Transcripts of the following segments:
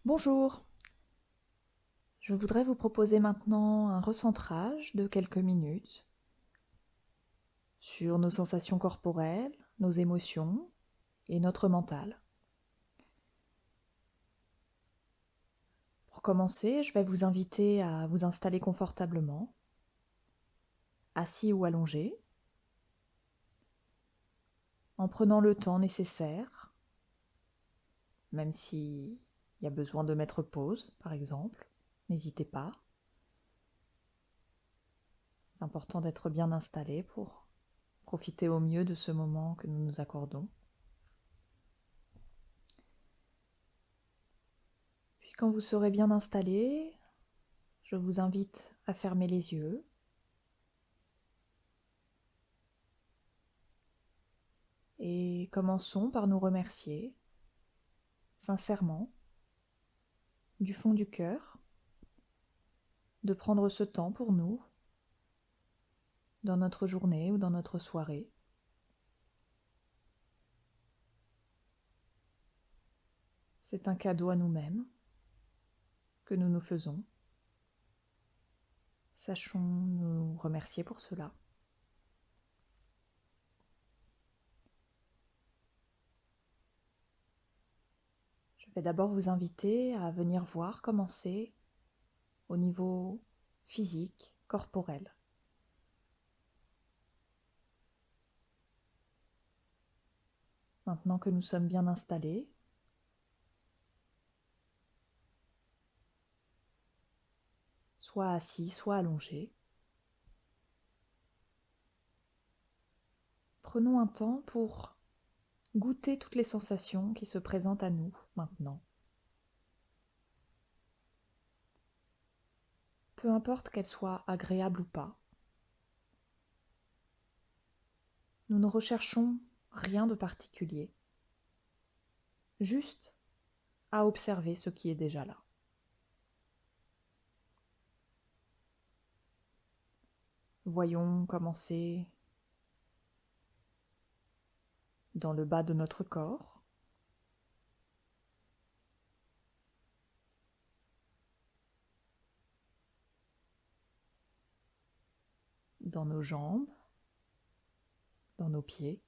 Bonjour, je voudrais vous proposer maintenant un recentrage de quelques minutes sur nos sensations corporelles, nos émotions et notre mental. Pour commencer, je vais vous inviter à vous installer confortablement, assis ou allongé, en prenant le temps nécessaire, même s'il y a besoin de mettre pause, par exemple, n'hésitez pas. C'est important d'être bien installé pour profiter au mieux de ce moment que nous nous accordons. Puis quand vous serez bien installé, je vous invite à fermer les yeux et commençons par nous remercier sincèrement, du fond du cœur, de prendre ce temps pour nous dans notre journée ou dans notre soirée. C'est un cadeau à nous-mêmes que nous nous faisons. Sachons nous remercier pour cela. Je vais d'abord vous inviter à venir voir commencer au niveau physique, corporel. Maintenant que nous sommes bien installés, soit assis, soit allongés, prenons un temps pour goûter toutes les sensations qui se présentent à nous maintenant. Peu importe qu'elles soient agréables ou pas. Nous ne recherchons rien de particulier, juste à observer ce qui est déjà là. Voyons commencer dans le bas de notre corps, dans nos jambes, dans nos pieds.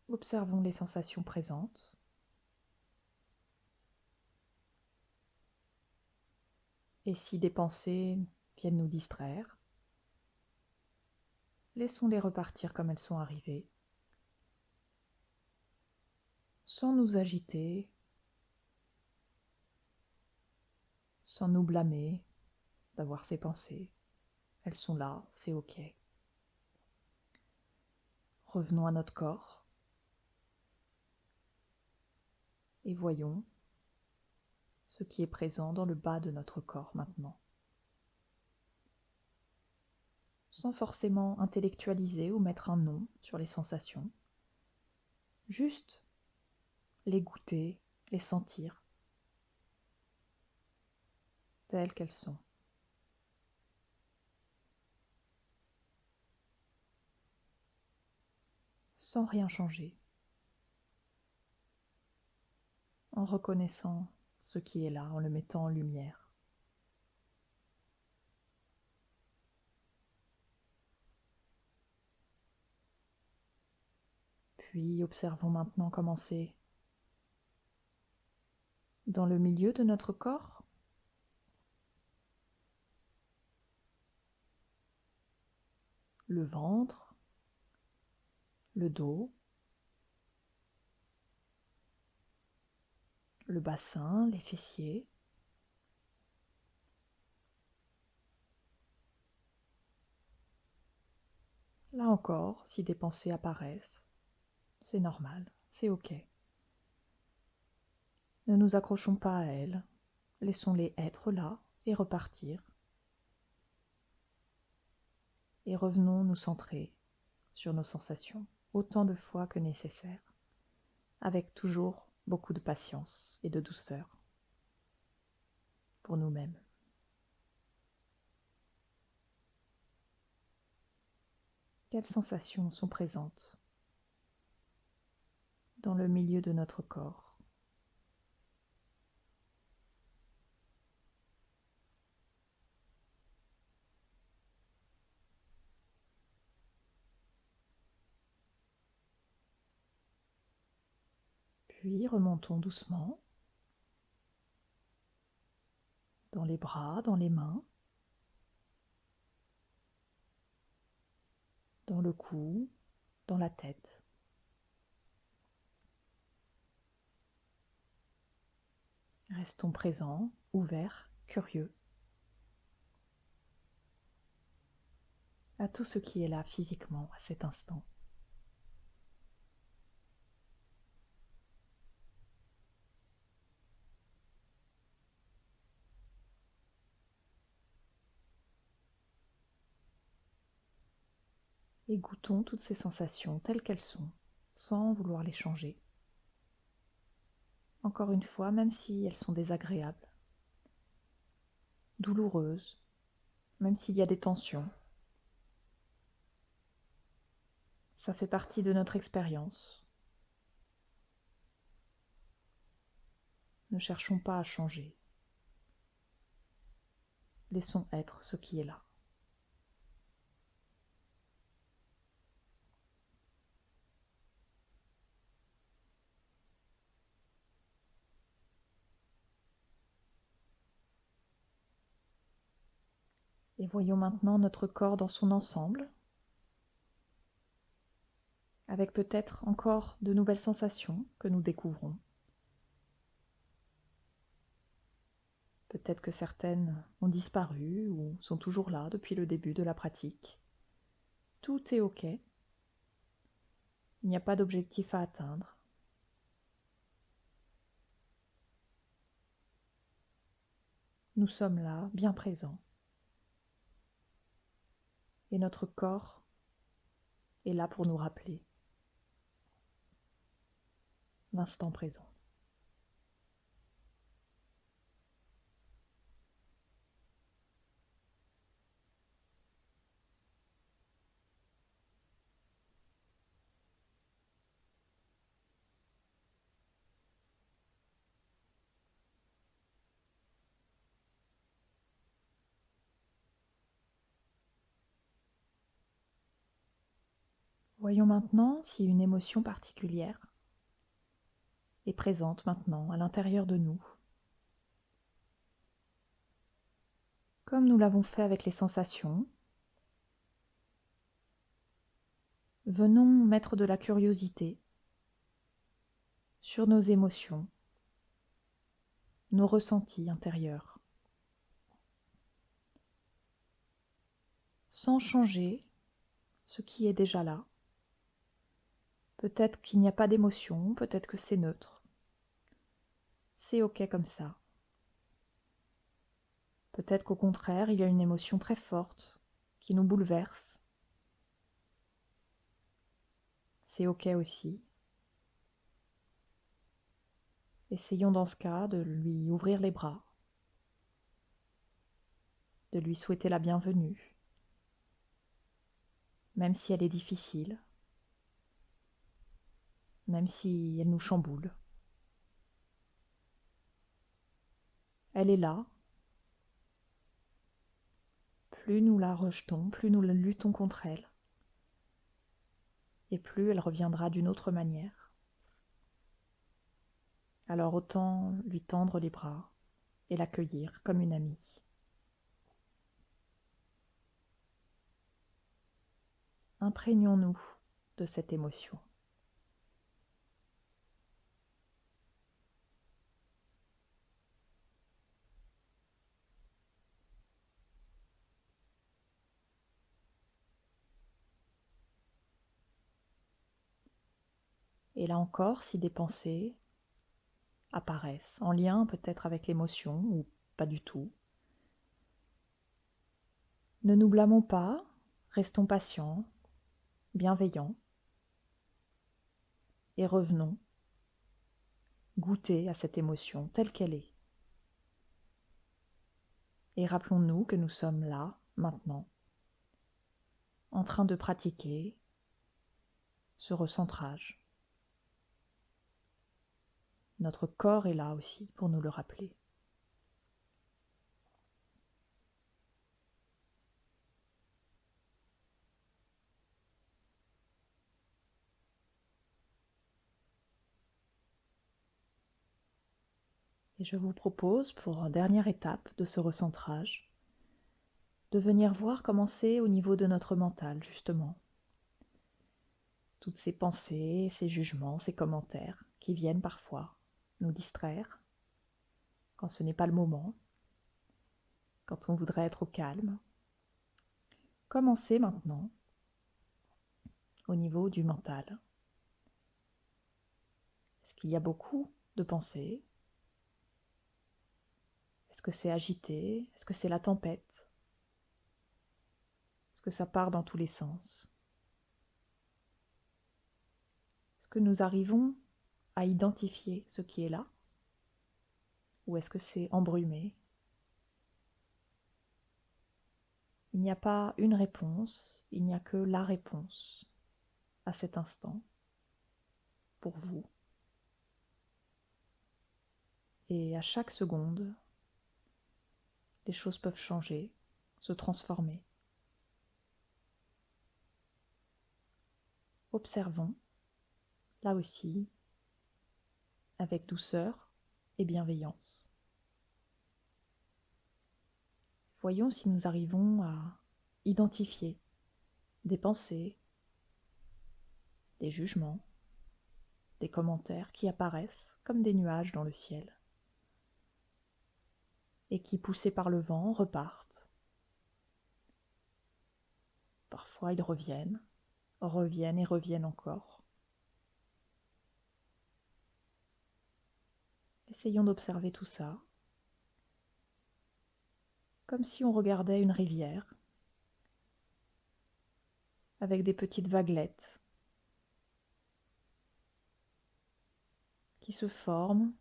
Observons les sensations présentes. Et si des pensées viennent nous distraire, laissons-les repartir comme elles sont arrivées, sans nous agiter, sans nous blâmer d'avoir ces pensées. Elles sont là, c'est ok. Revenons à notre corps et voyons ce qui est présent dans le bas de notre corps maintenant. Sans forcément intellectualiser ou mettre un nom sur les sensations, juste les goûter, les sentir telles qu'elles sont. Sans rien changer, en reconnaissant ce qui est là, en le mettant en lumière. Puis observons maintenant commencer dans le milieu de notre corps, le ventre, le dos, le bassin, les fessiers. Là encore, si des pensées apparaissent, c'est normal, c'est ok. Ne nous accrochons pas à elles, laissons-les être là et repartir. Et revenons nous centrer sur nos sensations, autant de fois que nécessaire, avec toujours beaucoup de patience et de douceur pour nous-mêmes. Quelles sensations sont présentes dans le milieu de notre corps. Puis remontons doucement dans les bras, dans les mains, dans le cou, dans la tête. Restons présents, ouverts, curieux à tout ce qui est là physiquement à cet instant. Et goûtons toutes ces sensations telles qu'elles sont, sans vouloir les changer. Encore une fois, même si elles sont désagréables, douloureuses, même s'il y a des tensions, ça fait partie de notre expérience. Ne cherchons pas à changer. Laissons être ce qui est là. Et voyons maintenant notre corps dans son ensemble, avec peut-être encore de nouvelles sensations que nous découvrons. Peut-être que certaines ont disparu ou sont toujours là depuis le début de la pratique. Tout est OK. Il n'y a pas d'objectif à atteindre. Nous sommes là, bien présents. Et notre corps est là pour nous rappeler l'instant présent. Voyons maintenant si une émotion particulière est présente maintenant à l'intérieur de nous. Comme nous l'avons fait avec les sensations, venons mettre de la curiosité sur nos émotions, nos ressentis intérieurs, sans changer ce qui est déjà là. Peut-être qu'il n'y a pas d'émotion, peut-être que c'est neutre. C'est OK comme ça. Peut-être qu'au contraire, il y a une émotion très forte qui nous bouleverse. C'est OK aussi. Essayons dans ce cas de lui ouvrir les bras, de lui souhaiter la bienvenue, même si elle est difficile, même si elle nous chamboule. Elle est là. Plus nous la rejetons, plus nous luttons contre elle, et plus elle reviendra d'une autre manière. Alors autant lui tendre les bras et l'accueillir comme une amie. Imprégnons-nous de cette émotion. Et là encore, si des pensées apparaissent, en lien peut-être avec l'émotion ou pas du tout, ne nous blâmons pas, restons patients, bienveillants, et revenons goûter à cette émotion telle qu'elle est. Et rappelons-nous que nous sommes là, maintenant, en train de pratiquer ce recentrage. Notre corps est là aussi pour nous le rappeler. Et je vous propose, pour une dernière étape de ce recentrage, de venir voir comment c'est au niveau de notre mental, justement. Toutes ces pensées, ces jugements, ces commentaires qui viennent parfois nous distraire quand ce n'est pas le moment, quand on voudrait être au calme. Comment c'est maintenant au niveau du mental? Est-ce qu'il y a beaucoup de pensées? Est-ce que c'est agité? Est-ce que c'est la tempête? Est-ce que ça part dans tous les sens? Est-ce que nous arrivons à identifier ce qui est là? Ou est-ce que c'est embrumé? Il n'y a pas une réponse, il n'y a que la réponse à cet instant, pour vous. Et à chaque seconde, les choses peuvent changer, se transformer. Observons, là aussi, avec douceur et bienveillance. Voyons si nous arrivons à identifier des pensées, des jugements, des commentaires qui apparaissent comme des nuages dans le ciel et qui, poussés par le vent, repartent. Parfois ils reviennent et reviennent encore. Essayons d'observer tout ça, comme si on regardait une rivière avec des petites vaguelettes qui se forment,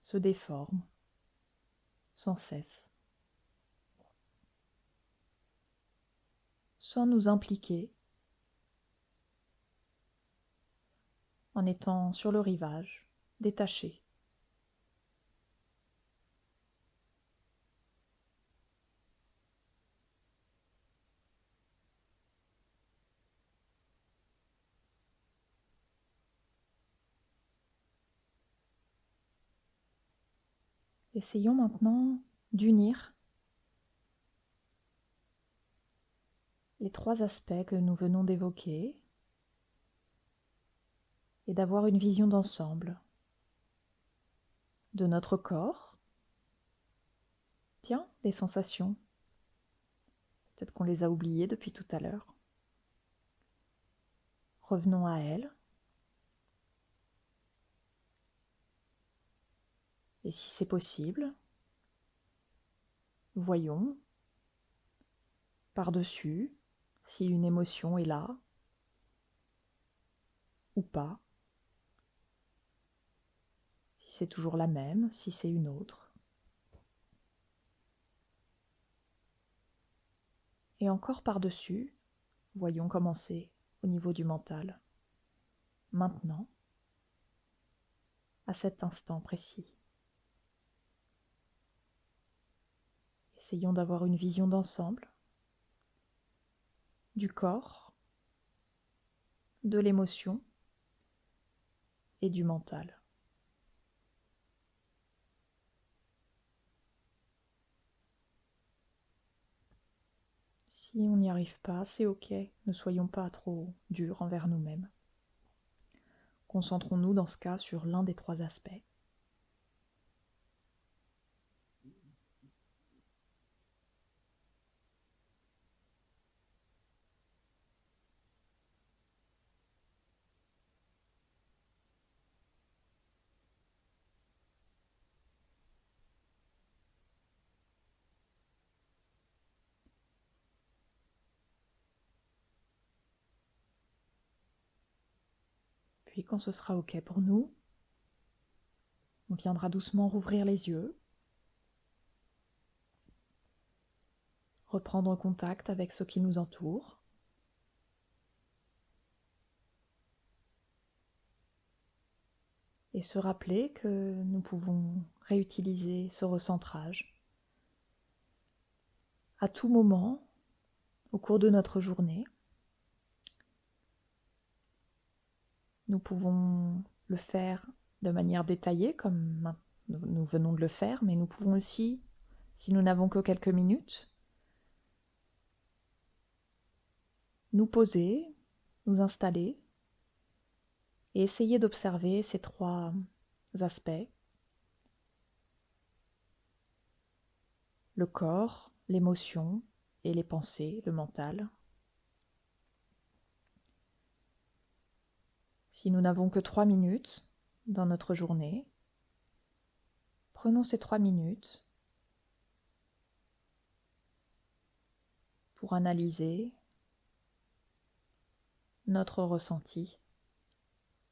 se déforment sans cesse, sans nous impliquer, en étant sur le rivage, détachés. Essayons maintenant d'unir les trois aspects que nous venons d'évoquer et d'avoir une vision d'ensemble de notre corps. Tiens, des sensations. Peut-être qu'on les a oubliées depuis tout à l'heure. Revenons à elles. Et si c'est possible, voyons par-dessus si une émotion est là ou pas, si c'est toujours la même, si c'est une autre. Et encore par-dessus, voyons comment c'est au niveau du mental, maintenant, à cet instant précis. Essayons d'avoir une vision d'ensemble du corps, de l'émotion et du mental. Si on n'y arrive pas, c'est ok, ne soyons pas trop durs envers nous-mêmes. Concentrons-nous dans ce cas sur l'un des trois aspects. Puis quand ce sera ok pour nous, on viendra doucement rouvrir les yeux, reprendre contact avec ce qui nous entoure, et se rappeler que nous pouvons réutiliser ce recentrage à tout moment au cours de notre journée. Nous pouvons le faire de manière détaillée comme nous venons de le faire, mais nous pouvons aussi, si nous n'avons que quelques minutes, nous poser, nous installer et essayer d'observer ces trois aspects: le corps, l'émotion et les pensées, le mental. Si nous n'avons que 3 minutes dans notre journée, prenons ces 3 minutes pour analyser notre ressenti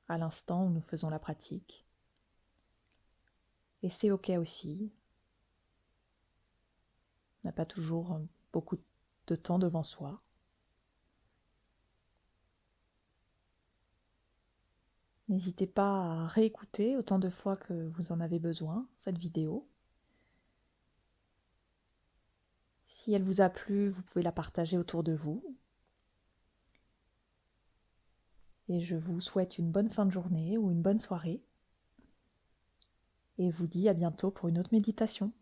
à l'instant où nous faisons la pratique. Et c'est ok aussi. On n'a pas toujours beaucoup de temps devant soi. N'hésitez pas à réécouter autant de fois que vous en avez besoin cette vidéo. Si elle vous a plu, vous pouvez la partager autour de vous. Et je vous souhaite une bonne fin de journée ou une bonne soirée. Et vous dis à bientôt pour une autre méditation.